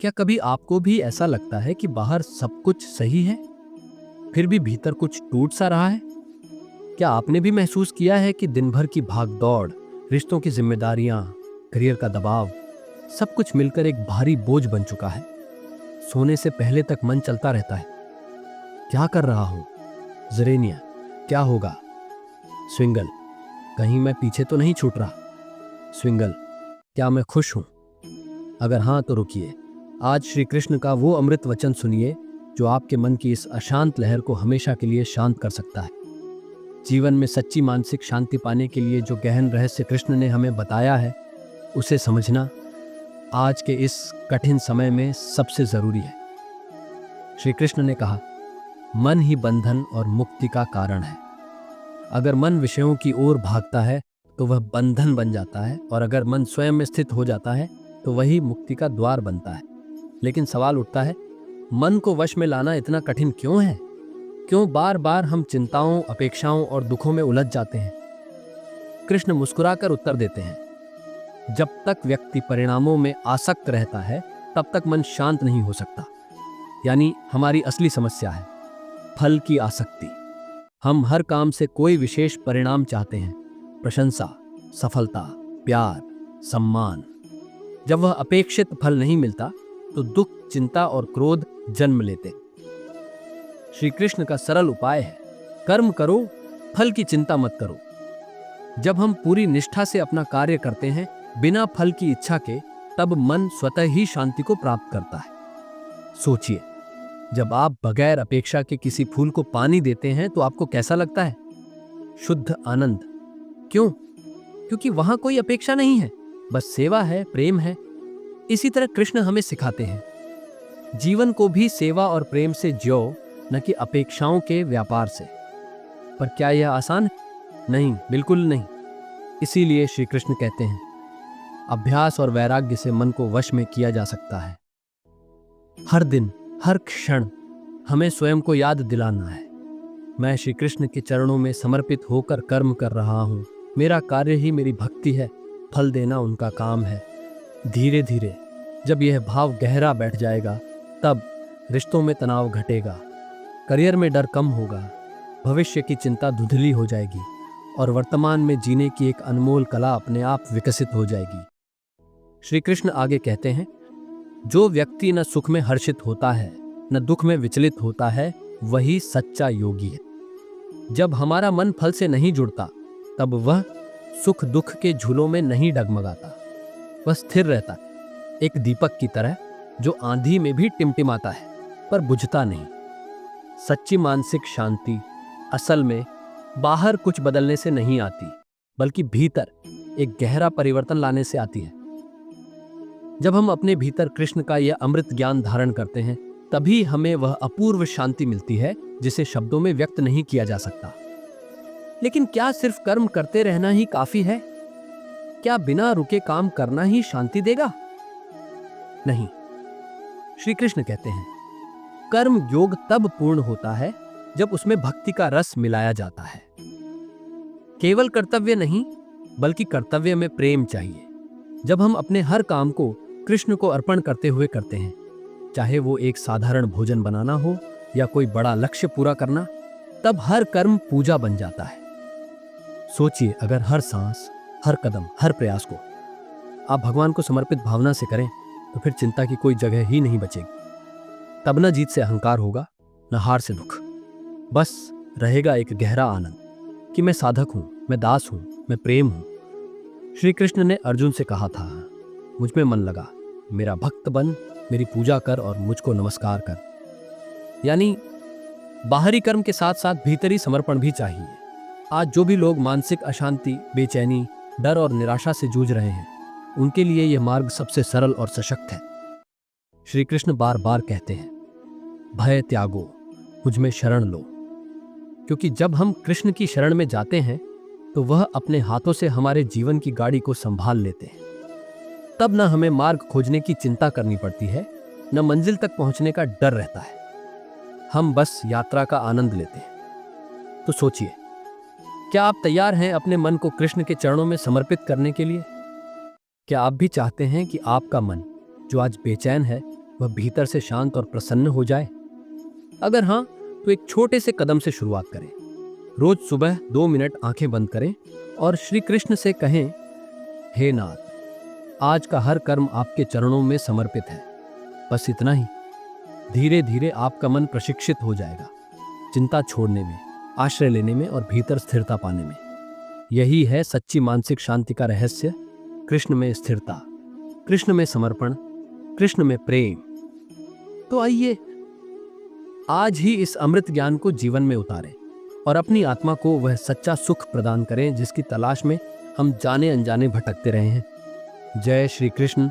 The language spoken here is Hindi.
क्या कभी आपको भी ऐसा लगता है कि बाहर सब कुछ सही है, फिर भी भीतर कुछ टूट सा रहा है? क्या आपने भी महसूस किया है कि दिन भर की भाग-दौड़, रिश्तों की जिम्मेदारियां, करियर का दबाव, सब कुछ मिलकर एक भारी बोझ बन चुका है? सोने से पहले तक मन चलता रहता है। क्या कर रहा हूं? जरेनिया, क्या होगा? स्विंगल, कहीं मैं पीछे तो नहीं छूट रहा? स्विंगल, क्या मैं खुश हूं? अगर हाँ तो रुकिए। आज श्री कृष्ण का वो अमृत वचन सुनिए जो आपके मन की इस अशांत लहर को हमेशा के लिए शांत कर सकता है। जीवन में सच्ची मानसिक शांति पाने के लिए जो गहन रहस्य कृष्ण ने हमें बताया है, उसे समझना आज के इस कठिन समय में सबसे जरूरी है। श्री कृष्ण ने कहा, मन ही बंधन और मुक्ति का कारण है। अगर मन विषयों की ओर भागता है तो वह बंधन बन जाता है, और अगर मन स्वयं में स्थित हो जाता है तो वही मुक्ति का द्वार बनता है। लेकिन सवाल उठता है, मन को वश में लाना इतना कठिन क्यों है? क्यों बार बार हम चिंताओं, अपेक्षाओं और दुखों में उलझ जाते हैं? कृष्ण मुस्कुराकर उत्तर देते हैं, जब तक व्यक्ति परिणामों में आसक्त रहता है तब तक मन शांत नहीं हो सकता। यानी हमारी असली समस्या है फल की आसक्ति। हम हर काम से कोई विशेष परिणाम चाहते हैं, प्रशंसा, सफलता, प्यार, सम्मान। जब वह अपेक्षित फल नहीं मिलता तो दुख, चिंता और क्रोध जन्म लेते। श्री कृष्ण का सरल उपाय है, कर्म करो, फल की चिंता मत करो। जब हम पूरी निष्ठा से अपना कार्य करते हैं बिना फल की इच्छा के, तब मन स्वतः ही शांति को प्राप्त करता है। सोचिए, जब आप बगैर अपेक्षा के किसी फूल को पानी देते हैं तो आपको कैसा लगता है? शुद्ध आनंद। क्यों? क्योंकि वहां कोई अपेक्षा नहीं है, बस सेवा है, प्रेम है। इसी तरह कृष्ण हमें सिखाते हैं, जीवन को भी सेवा और प्रेम से जियो, न कि अपेक्षाओं के व्यापार से। पर क्या यह आसान है? नहीं, बिल्कुल नहीं। इसीलिए श्री कृष्ण कहते हैं, अभ्यास और वैराग्य से मन को वश में किया जा सकता है। हर दिन, हर क्षण हमें स्वयं को याद दिलाना है, मैं श्री कृष्ण के चरणों में समर्पित होकर कर्म कर रहा हूं। मेरा कार्य ही मेरी भक्ति है, फल देना उनका काम है। धीरे धीरे जब यह भाव गहरा बैठ जाएगा, तब रिश्तों में तनाव घटेगा, करियर में डर कम होगा, भविष्य की चिंता धुंधली हो जाएगी और वर्तमान में जीने की एक अनमोल कला अपने आप विकसित हो जाएगी। श्री कृष्ण आगे कहते हैं, जो व्यक्ति न सुख में हर्षित होता है न दुख में विचलित होता है, वही सच्चा योगी है। जब हमारा मन फल से नहीं जुड़ता, तब वह सुख दुख के झूलों में नहीं डगमगाता, वह स्थिर रहता है, एक दीपक की तरह जो आंधी में भी टिमटिमाता है पर बुझता नहीं। सच्ची मानसिक शांति असल में बाहर कुछ बदलने से नहीं आती, बल्कि भीतर एक गहरा परिवर्तन लाने से आती है। जब हम अपने भीतर कृष्ण का यह अमृत ज्ञान धारण करते हैं, तभी हमें वह अपूर्व शांति मिलती है जिसे शब्दों में व्यक्त नहीं किया जा सकता। लेकिन क्या सिर्फ कर्म करते रहना ही काफी है? क्या बिना रुके काम करना ही शांति देगा? नहीं। श्री कृष्ण कहते हैं, कर्म योग तब पूर्ण होता है जब उसमें भक्ति का रस मिलाया जाता है। केवल कर्तव्य नहीं, बल्कि कर्तव्य में प्रेम चाहिए। जब हम अपने हर काम को कृष्ण को अर्पण करते हुए करते हैं, चाहे वो एक साधारण भोजन बनाना हो या कोई बड़ा लक्ष्य पूरा करना, तब हर कर्म पूजा बन जाता है। सोचिए, अगर हर सांस, हर कदम, हर प्रयास को आप भगवान को समर्पित भावना से करें, तो फिर चिंता की कोई जगह ही नहीं बचेगी। तब न जीत से अहंकार होगा, न हार से दुख। बस रहेगा एक गहरा आनंद कि मैं साधक हूं, मैं दास हूं, मैं प्रेम हूं। श्री कृष्ण ने अर्जुन से कहा था, मुझ में मन लगा, मेरा भक्त बन, मेरी पूजा कर और मुझको नमस्कार कर। यानी बाहरी कर्म के साथ साथ भीतरी समर्पण भी चाहिए। आज जो भी लोग मानसिक अशांति, बेचैनी, डर और निराशा से जूझ रहे हैं, उनके लिए यह मार्ग सबसे सरल और सशक्त है। श्री कृष्ण बार बार कहते हैं, भय त्यागो, मुझ में शरण लो। क्योंकि जब हम कृष्ण की शरण में जाते हैं तो वह अपने हाथों से हमारे जीवन की गाड़ी को संभाल लेते हैं। तब न हमें मार्ग खोजने की चिंता करनी पड़ती है, न मंजिल तक पहुंचने का डर रहता है। हम बस यात्रा का आनंद लेते हैं। तो सोचिए, क्या आप तैयार हैं अपने मन को कृष्ण के चरणों में समर्पित करने के लिए? क्या आप भी चाहते हैं कि आपका मन, जो आज बेचैन है, वह भीतर से शांत और प्रसन्न हो जाए? अगर हाँ, तो एक छोटे से कदम से शुरुआत करें। रोज सुबह 2 मिनट आंखें बंद करें और श्री कृष्ण से कहें, हे नाथ, आज का हर कर्म आपके चरणों में समर्पित है। बस इतना ही। धीरे धीरे आपका मन प्रशिक्षित हो जाएगा, चिंता छोड़ने में, आश्रय लेने में और भीतर स्थिरता पाने में। यही है सच्ची मानसिक शांति का रहस्य। कृष्ण में स्थिरता, कृष्ण में समर्पण, कृष्ण में प्रेम। तो आइए आज ही इस अमृत ज्ञान को जीवन में उतारें और अपनी आत्मा को वह सच्चा सुख प्रदान करें जिसकी तलाश में हम जाने अनजाने भटकते रहे हैं। जय श्री कृष्ण।